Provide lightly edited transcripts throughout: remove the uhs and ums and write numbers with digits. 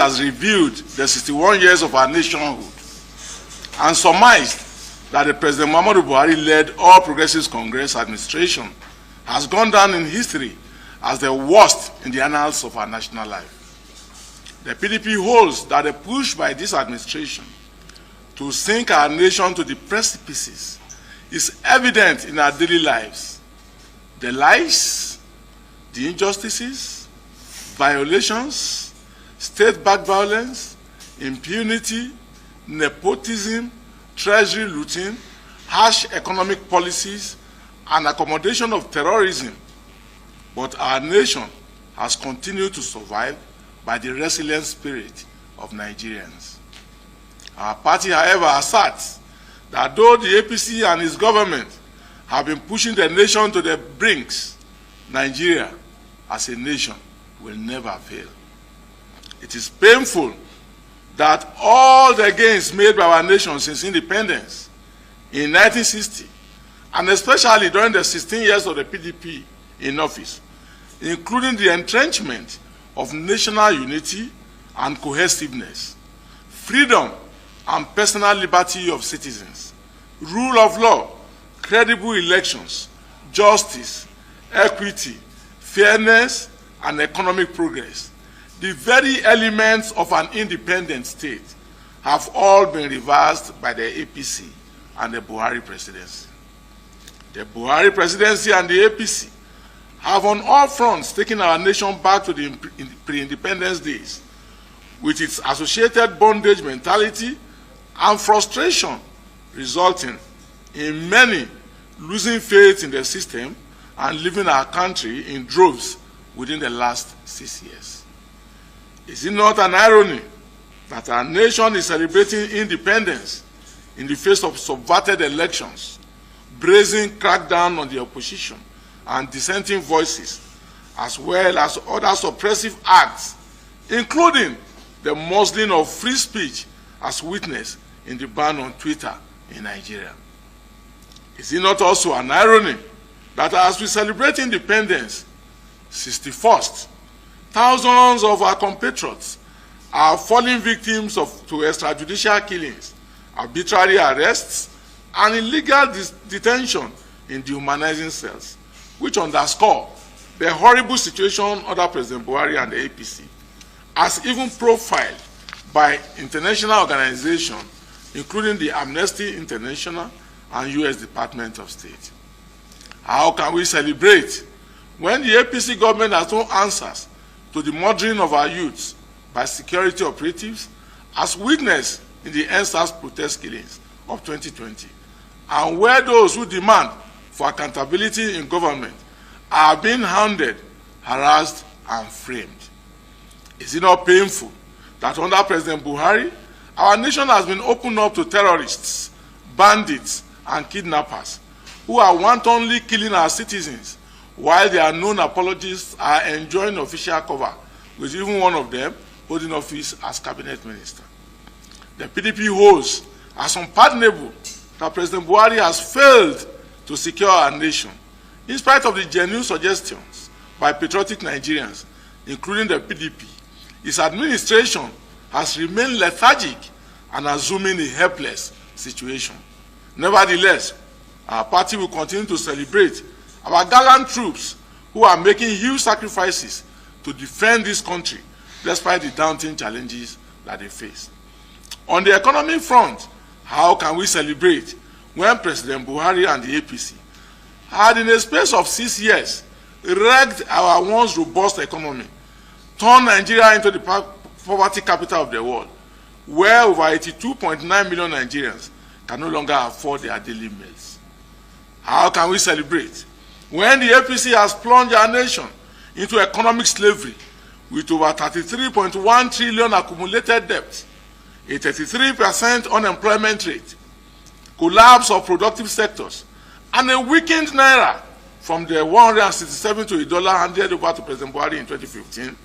has reviewed the 61 years of our nationhood and surmised that the President Muhammadu Buhari-led All Progressives Congress administration has gone down in history as the worst in the annals of our national life. The PDP holds that the push by this administration to sink our nation to the precipices is evident in our daily lives. The lies, the injustices, violations, state-backed violence, impunity, nepotism, treasury looting, harsh economic policies, and accommodation of terrorism. But our nation has continued to survive by the resilient spirit of Nigerians. Our party, however, asserts that though the APC and its government have been pushing the nation to the brinks, Nigeria as a nation will never fail. It is painful that all the gains made by our nation since independence in 1960, and especially during the 16 years of the PDP in office, including the entrenchment of national unity and cohesiveness, freedom and personal liberty of citizens, rule of law, credible elections, justice, equity, fairness, and economic progress, the very elements of an independent state, have all been reversed by the APC and the Buhari presidency. The Buhari presidency and the APC have on all fronts taken our nation back to the pre-independence days, with its associated bondage mentality and frustration, resulting in many losing faith in the system and leaving our country in droves within the last 6 years. Is it not an irony that our nation is celebrating independence in the face of subverted elections, brazen crackdown on the opposition and dissenting voices, as well as other suppressive acts, including the muzzling of free speech as witnessed in the ban on Twitter in Nigeria? Is it not also an irony that as we celebrate independence, 61st, thousands of our compatriots are falling victims to extrajudicial killings, arbitrary arrests, and illegal detention in dehumanizing cells, which underscore the horrible situation under President Buhari and the APC, as even profiled by international organizations, including the Amnesty International and U.S. Department of State. How can we celebrate when the APC government has no answers to the murdering of our youths by security operatives, as witnessed in the NSAS protest killings of 2020, and where those who demand for accountability in government are being hounded, harassed, and framed? Is it not painful that under President Buhari, our nation has been opened up to terrorists, bandits, and kidnappers who are wantonly killing our citizens, while their known apologists are enjoying official cover, with even one of them holding office as cabinet minister? The PDP holds as unpardonable that President Buhari has failed to secure our nation, in spite of the genuine suggestions by patriotic Nigerians, including the PDP. His administration has remained lethargic and assuming a helpless situation. Nevertheless, our party will continue to celebrate our gallant troops who are making huge sacrifices to defend this country despite the daunting challenges that they face. On the economic front, how can we celebrate when President Buhari and the APC had, in a space of 6 years, wrecked our once robust economy, turned Nigeria into the poverty capital of the world, where over 82.9 million Nigerians can no longer afford their daily meals? How can we celebrate when the APC has plunged our nation into economic slavery with over 33.1 trillion accumulated debt, a 33% unemployment rate, collapse of productive sectors, and a weakened naira from the 167 to $1 handed over to President Buhari in 2015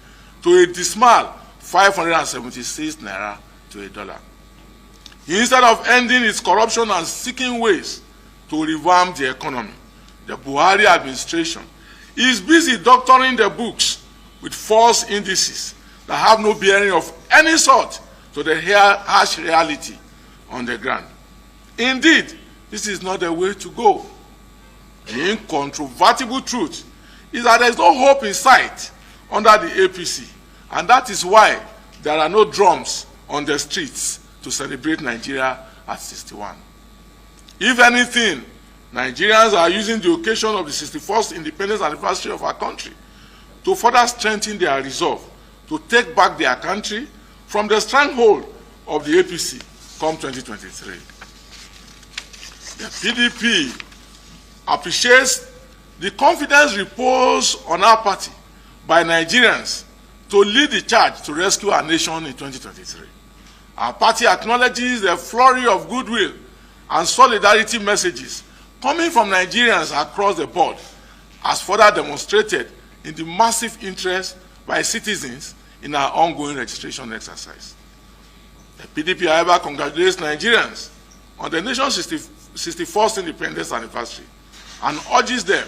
to a dismal 576 naira to $1? Instead of ending its corruption and seeking ways to revamp the economy, the Buhari administration is busy doctoring the books with false indices that have no bearing of any sort to the harsh reality on the ground. Indeed, this is not the way to go. The incontrovertible truth is that there is no hope in sight under the APC, and that is why there are no drums on the streets to celebrate Nigeria at 61. If anything, Nigerians are using the occasion of the 61st independence anniversary of our country to further strengthen their resolve to take back their country from the stranglehold of the APC come 2023. The PDP appreciates the confidence reposed on our party by Nigerians to lead the charge to rescue our nation in 2023. Our party acknowledges the flurry of goodwill and solidarity messages coming from Nigerians across the board, as further demonstrated in the massive interest by citizens in our ongoing registration exercise. The PDP, however, congratulates Nigerians on the nation's 61st independence anniversary and urges them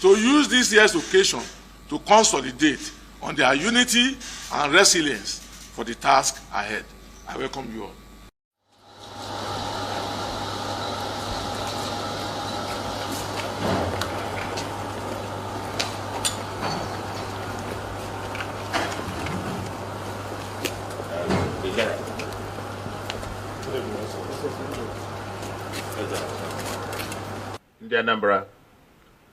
to use this year's occasion to consolidate on their unity and resilience for the task ahead. I welcome you all. Dear Anambra,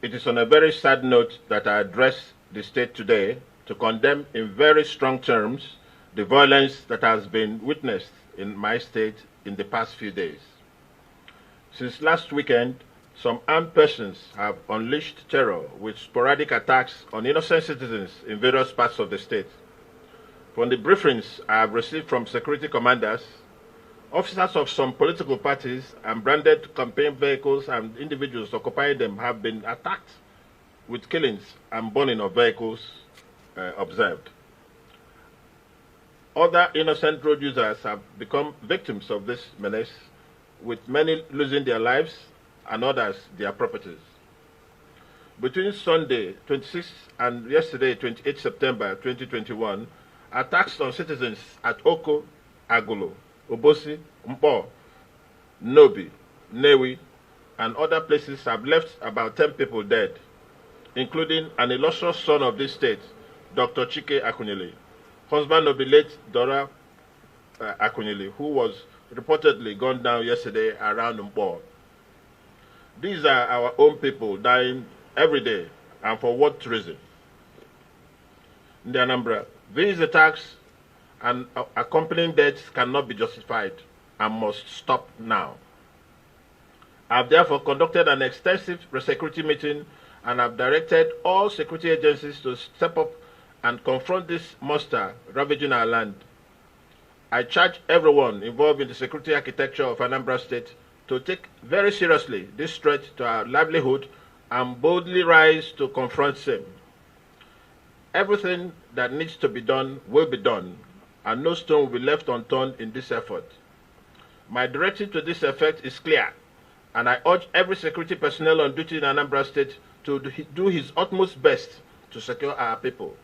it is on a very sad note that I address the state today to condemn in very strong terms the violence that has been witnessed in my state in the past few days. Since last weekend, some armed persons have unleashed terror with sporadic attacks on innocent citizens in various parts of the state. From the briefings I have received from security commanders, officers of some political parties and branded campaign vehicles and individuals occupying them have been attacked with killings and burning of vehicles observed. Other innocent road users have become victims of this menace, with many losing their lives and others their properties. Between Sunday 26 and yesterday 28 September 2021, attacks on citizens at Oko, Agolo, Obosi, Mpo, Nobi, Newi, and other places have left about 10 people dead, including an illustrious son of this state, Dr. Chike Akunyili, husband of the late Dora Akunyili, who was reportedly gunned down yesterday around Mpo. These are our own people dying every day, and for what reason? In the Anambra, these attacks and accompanying deaths cannot be justified and must stop now. I have therefore conducted an extensive security meeting and have directed all security agencies to step up and confront this monster ravaging our land. I charge everyone involved in the security architecture of Anambra State to take very seriously this threat to our livelihood and boldly rise to confront same. Everything that needs to be done will be done, and no stone will be left unturned in this effort. My directive to this effect is clear, and I urge every security personnel on duty in Anambra State to do his utmost best to secure our people.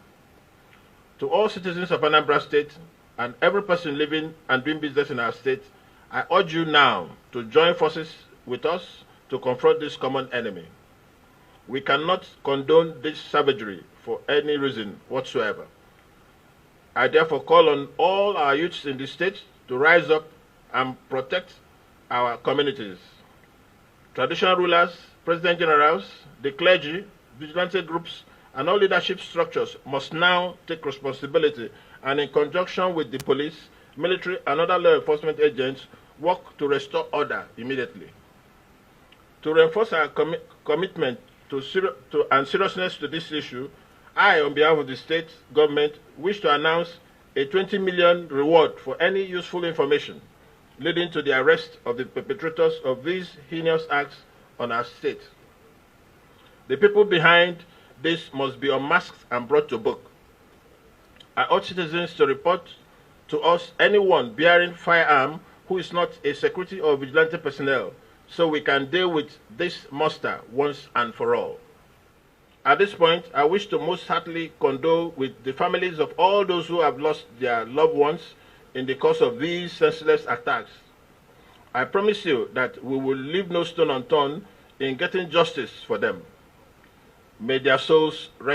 To all citizens of Anambra State and every person living and doing business in our state, I urge you now to join forces with us to confront this common enemy. We cannot condone this savagery for any reason whatsoever. I therefore call on all our youths in the state to rise up and protect our communities. Traditional rulers, president generals, the clergy, vigilante groups, and all leadership structures must now take responsibility and, in conjunction with the police, military, and other law enforcement agents, work to restore order immediately. To reinforce our commitment and seriousness to this issue, I, on behalf of the state government, wish to announce a 20 million reward for any useful information leading to the arrest of the perpetrators of these heinous acts on our state. The people behind this must be unmasked and brought to book. I urge citizens to report to us anyone bearing firearm who is not a security or vigilante personnel, so we can deal with this monster once and for all. At this point, I wish to most heartily condole with the families of all those who have lost their loved ones in the course of these senseless attacks. I promise you that we will leave no stone unturned in getting justice for them. May their souls rest